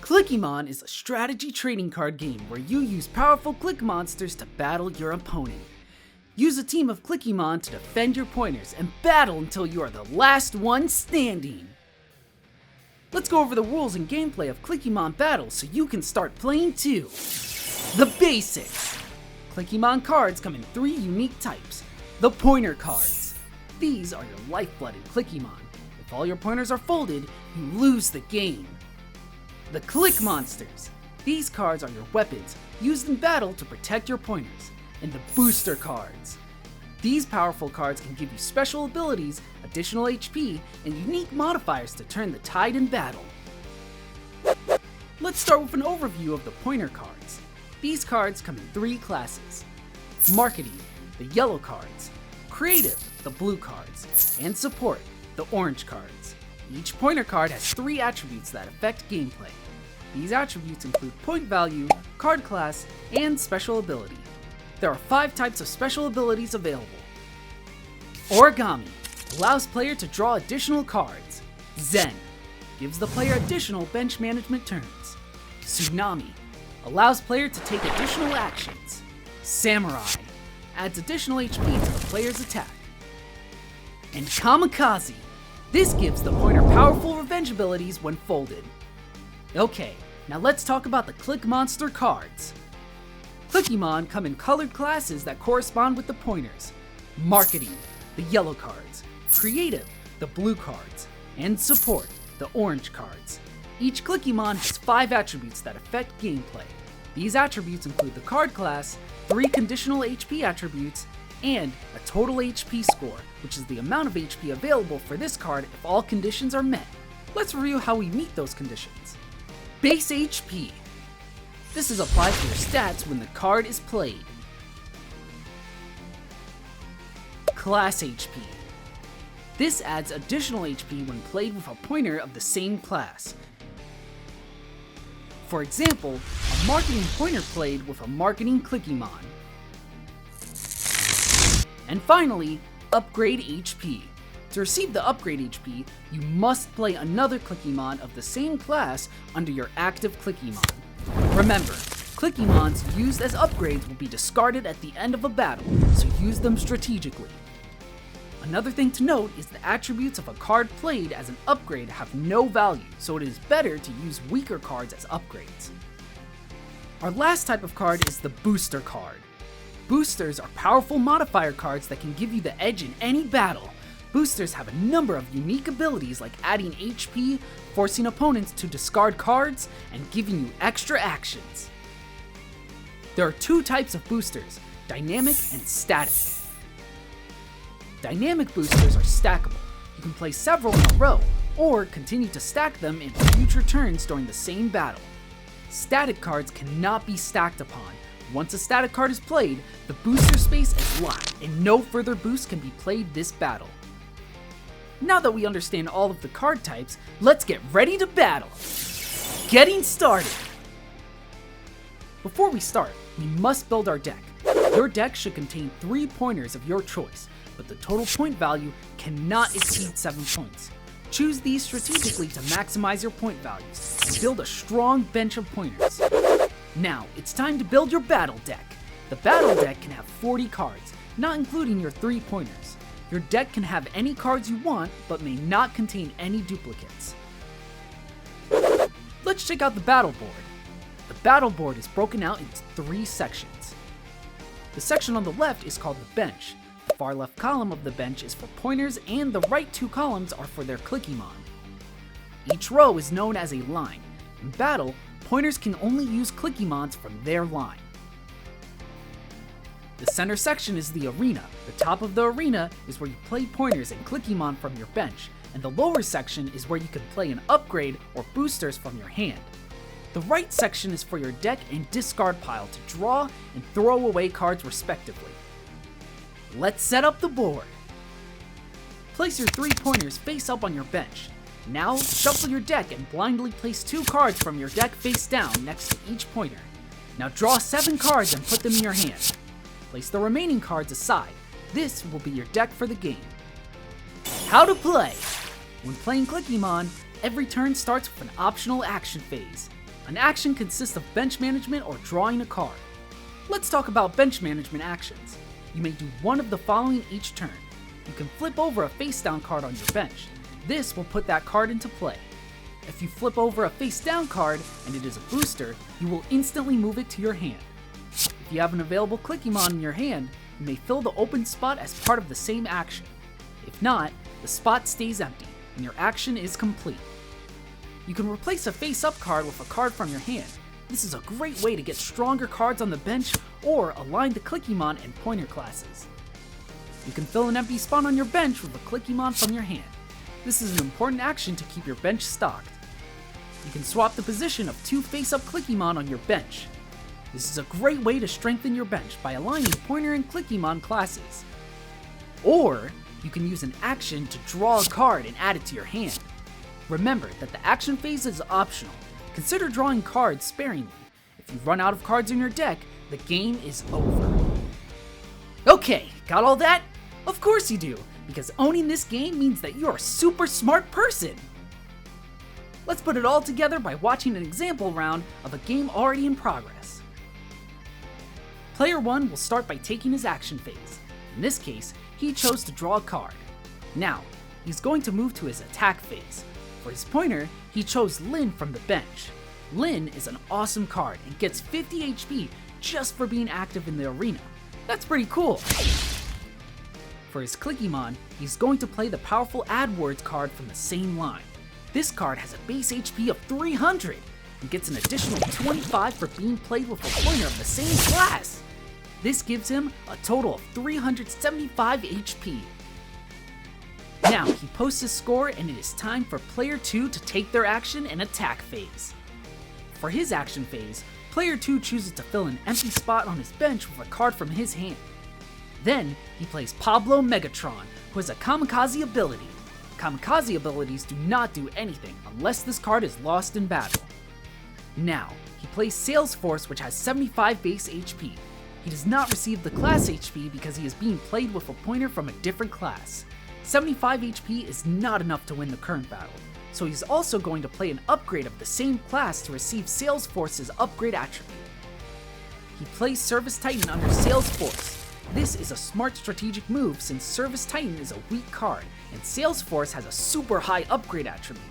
ClickEmon is a strategy trading card game where you use powerful click monsters to battle your opponent. Use a team of ClickEmon to defend your pointers and battle until you are the last one standing. Let's go over the rules and gameplay of ClickEmon battles so you can start playing too. The basics. ClickEmon cards come in 3 unique types. The pointer cards. These are your lifeblood in ClickEmon. If all your pointers are folded, you lose the game. The Click Monsters. These cards are your weapons, used in battle to protect your pointers. And the Booster Cards. These powerful cards can give you special abilities, additional HP, and unique modifiers to turn the tide in battle. Let's start with an overview of the pointer cards. These cards come in 3 classes. Marketing, the yellow cards. Creative, the blue cards. And Support, the orange cards. Each pointer card has 3 attributes that affect gameplay. These attributes include point value, card class, and special ability. There are 5 types of special abilities available. Origami allows player to draw additional cards. Zen gives the player additional bench management turns. Tsunami allows player to take additional actions. Samurai adds additional HP to the player's attack. And Kamikaze. This gives the pointer powerful revenge abilities when folded. Okay, now let's talk about the Click Monster cards. ClickEmon come in colored classes that correspond with the pointers. Marketing, the yellow cards. Creative, the blue cards. And Support, the orange cards. Each ClickEmon has 5 attributes that affect gameplay. These attributes include the card class, 3 conditional HP attributes, and a total HP score, which is the amount of HP available for this card if all conditions are met. Let's review how we meet those conditions. Base HP. This is applied to your stats when the card is played. Class HP. This adds additional HP when played with a pointer of the same class. For example, a marketing pointer played with a marketing ClickEmon. And finally, Upgrade HP. To receive the Upgrade HP, you must play another ClickEmon of the same class under your active ClickEmon. Remember, ClickEmons used as upgrades will be discarded at the end of a battle, so use them strategically. Another thing to note is the attributes of a card played as an upgrade have no value, so it is better to use weaker cards as upgrades. Our last type of card is the Booster card. Boosters are powerful modifier cards that can give you the edge in any battle. Boosters have a number of unique abilities like adding HP, forcing opponents to discard cards, and giving you extra actions. There are 2 types of boosters, dynamic and static. Dynamic boosters are stackable. You can play several in a row, or continue to stack them in future turns during the same battle. Static cards cannot be stacked upon. Once a static card is played, the booster space is locked, and no further boost can be played this battle. Now that we understand all of the card types, let's get ready to battle! Getting started! Before we start, we must build our deck. Your deck should contain 3 pointers of your choice, but the total point value cannot exceed 7 points. Choose these strategically to maximize your point values, and build a strong bench of pointers. Now, it's time to build your battle deck. The battle deck can have 40 cards, not including your 3 pointers. Your deck can have any cards you want, but may not contain any duplicates. Let's check out the battle board. The battle board is broken out into 3 sections. The section on the left is called the bench. The far left column of the bench is for pointers, and the right 2 columns are for their ClickEmon. Each row is known as a line. In battle, pointers can only use ClickEmons from their line. The center section is the arena. The top of the arena is where you play pointers and ClickEmon from your bench, and the lower section is where you can play an upgrade or boosters from your hand. The right section is for your deck and discard pile to draw and throw away cards respectively. Let's set up the board. Place your 3 pointers face up on your bench. Now, shuffle your deck and blindly place 2 cards from your deck face down next to each pointer. Now draw 7 cards and put them in your hand. Place the remaining cards aside. This will be your deck for the game. How to play! When playing ClickEmon, every turn starts with an optional action phase. An action consists of bench management or drawing a card. Let's talk about bench management actions. You may do one of the following each turn. You can flip over a face down card on your bench. This will put that card into play. If you flip over a face down card and it is a booster, you will instantly move it to your hand. If you have an available ClickEmon in your hand, you may fill the open spot as part of the same action. If not, the spot stays empty and your action is complete. You can replace a face-up card with a card from your hand. This is a great way to get stronger cards on the bench or align the ClickEmon and pointer classes. You can fill an empty spot on your bench with a ClickEmon from your hand. This is an important action to keep your bench stocked. You can swap the position of 2 face-up ClickEmon on your bench. This is a great way to strengthen your bench by aligning pointer and ClickEmon classes. Or, you can use an action to draw a card and add it to your hand. Remember that the action phase is optional. Consider drawing cards sparingly. If you run out of cards in your deck, the game is over. Okay, got all that? Of course you do, because owning this game means that you're a super smart person. Let's put it all together by watching an example round of a game already in progress. Player 1 will start by taking his action phase. In this case, he chose to draw a card. Now, he's going to move to his attack phase. For his pointer, he chose Lin from the bench. Lin is an awesome card and gets 50 HP just for being active in the arena. That's pretty cool. For his ClickEmon, he's going to play the powerful AdWords card from the same line. This card has a base HP of 300 and gets an additional 25 for being played with a pointer of the same class. This gives him a total of 375 HP. Now he posts his score and it is time for player 2 to take their action and attack phase. For his action phase, player 2 chooses to fill an empty spot on his bench with a card from his hand. Then he plays Pablo Megatron, who has a Kamikaze ability. Kamikaze abilities do not do anything unless this card is lost in battle. Now, he plays Salesforce, which has 75 base HP. He does not receive the class HP because he is being played with a pointer from a different class. 75 HP is not enough to win the current battle, so he's also going to play an upgrade of the same class to receive Salesforce's upgrade attribute. He plays Service Titan under Salesforce. This is a smart strategic move since Service Titan is a weak card and Salesforce has a super high upgrade attribute.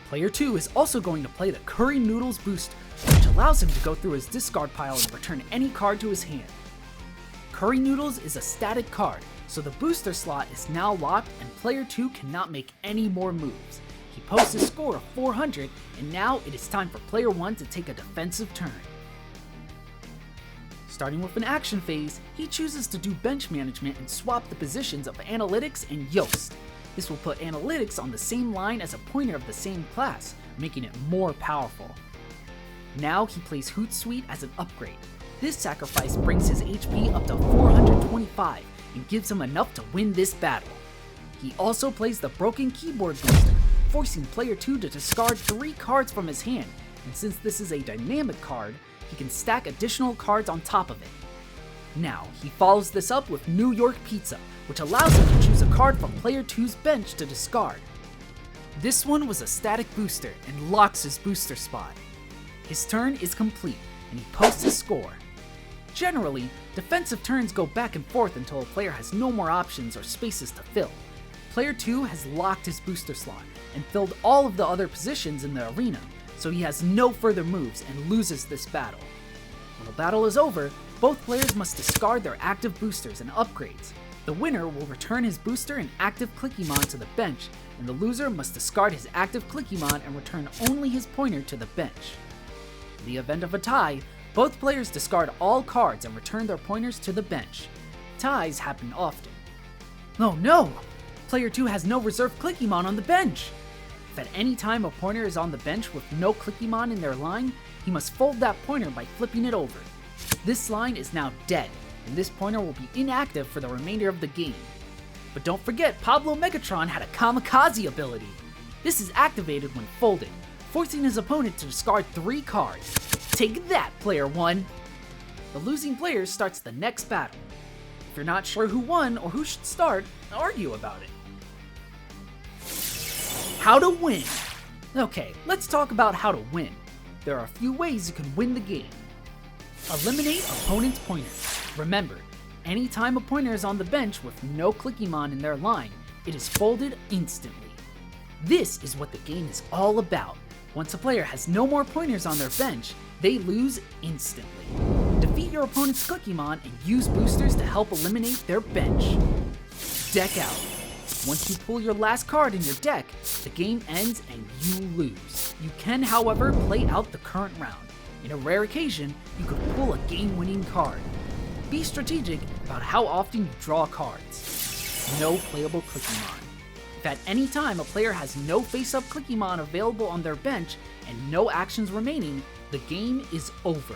Player 2 is also going to play the Curry Noodles booster, which allows him to go through his discard pile and return any card to his hand. Curry Noodles is a static card, so the booster slot is now locked and player 2 cannot make any more moves. He posts his score of 400 and now it is time for player 1 to take a defensive turn. Starting with an action phase, he chooses to do bench management and swap the positions of Analytics and Yoast. This will put Analytics on the same line as a pointer of the same class, making it more powerful. Now he plays Hootsuite as an upgrade. This sacrifice brings his HP up to 425 and gives him enough to win this battle. He also plays the Broken Keyboard booster, forcing player 2 to discard 3 cards from his hand, and since this is a dynamic card, he can stack additional cards on top of it. Now, he follows this up with New York Pizza, which allows him to choose a card from player 2's bench to discard. This one was a static booster and locks his booster spot. His turn is complete, and he posts his score. Generally, defensive turns go back and forth until a player has no more options or spaces to fill. Player 2 has locked his booster slot and filled all of the other positions in the arena, so he has no further moves and loses this battle. When the battle is over, both players must discard their active boosters and upgrades. The winner will return his booster and active ClickEmon to the bench, and the loser must discard his active ClickEmon and return only his pointer to the bench. In the event of a tie, both players discard all cards and return their pointers to the bench. Ties happen often. Oh no! Player 2 has no reserve ClickEmon on the bench! If at any time a pointer is on the bench with no ClickEmon in their line, he must fold that pointer by flipping it over. This line is now dead, and this pointer will be inactive for the remainder of the game. But don't forget, Pablo Megatron had a Kamikaze ability. This is activated when folded, forcing his opponent to discard 3 cards. Take that, player 1! The losing player starts the next battle. If you're not sure who won or who should start, argue about it. How to win. Okay, let's talk about how to win. there are a few ways you can win the game. Eliminate opponent's pointers. Remember, anytime a pointer is on the bench with no ClickEmon in their line, it is folded instantly. This is what the game is all about. Once a player has no more pointers on their bench, they lose instantly. Defeat your opponent's ClickEmon and use boosters to help eliminate their bench. Deck out. Once you pull your last card in your deck, the game ends and you lose. You can, however, play out the current round. In a rare occasion, you could pull a game-winning card. Be strategic about how often you draw cards. No playable ClickEmon. If at any time a player has no face-up ClickEmon available on their bench and no actions remaining, the game is over.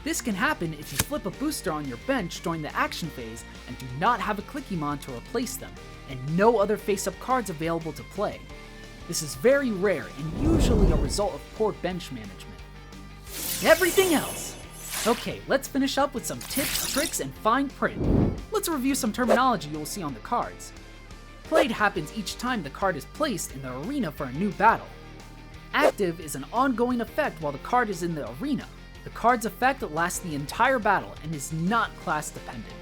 This can happen if you flip a booster on your bench during the action phase and do not have a ClickEmon to replace them, and no other face-up cards available to play. This is very rare and usually a result of poor bench management. Everything else! Okay, let's finish up with some tips, tricks, and fine print. Let's review some terminology you will see on the cards. Played happens each time the card is placed in the arena for a new battle. Active is an ongoing effect while the card is in the arena. The card's effect lasts the entire battle and is not class dependent.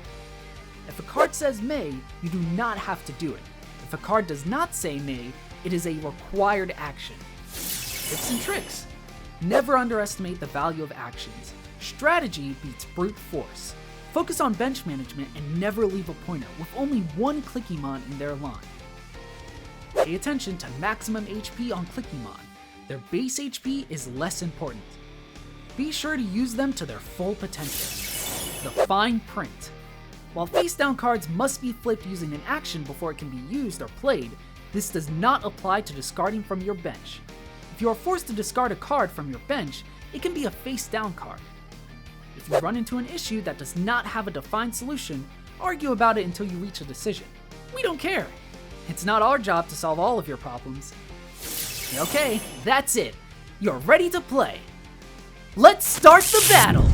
If a card says may, you do not have to do it. If a card does not say may, it is a required action. Tips and tricks. Never underestimate the value of actions. Strategy beats brute force. Focus on bench management and never leave a pointer with only one ClickEmon in their line. Pay attention to maximum HP on ClickEmon. Their base HP is less important. Be sure to use them to their full potential. The fine print. While face-down cards must be flipped using an action before it can be used or played, this does not apply to discarding from your bench. If you are forced to discard a card from your bench, it can be a face-down card. If you run into an issue that does not have a defined solution, argue about it until you reach a decision. We don't care. It's not our job to solve all of your problems. Okay, that's it. You're ready to play. Let's start the battle!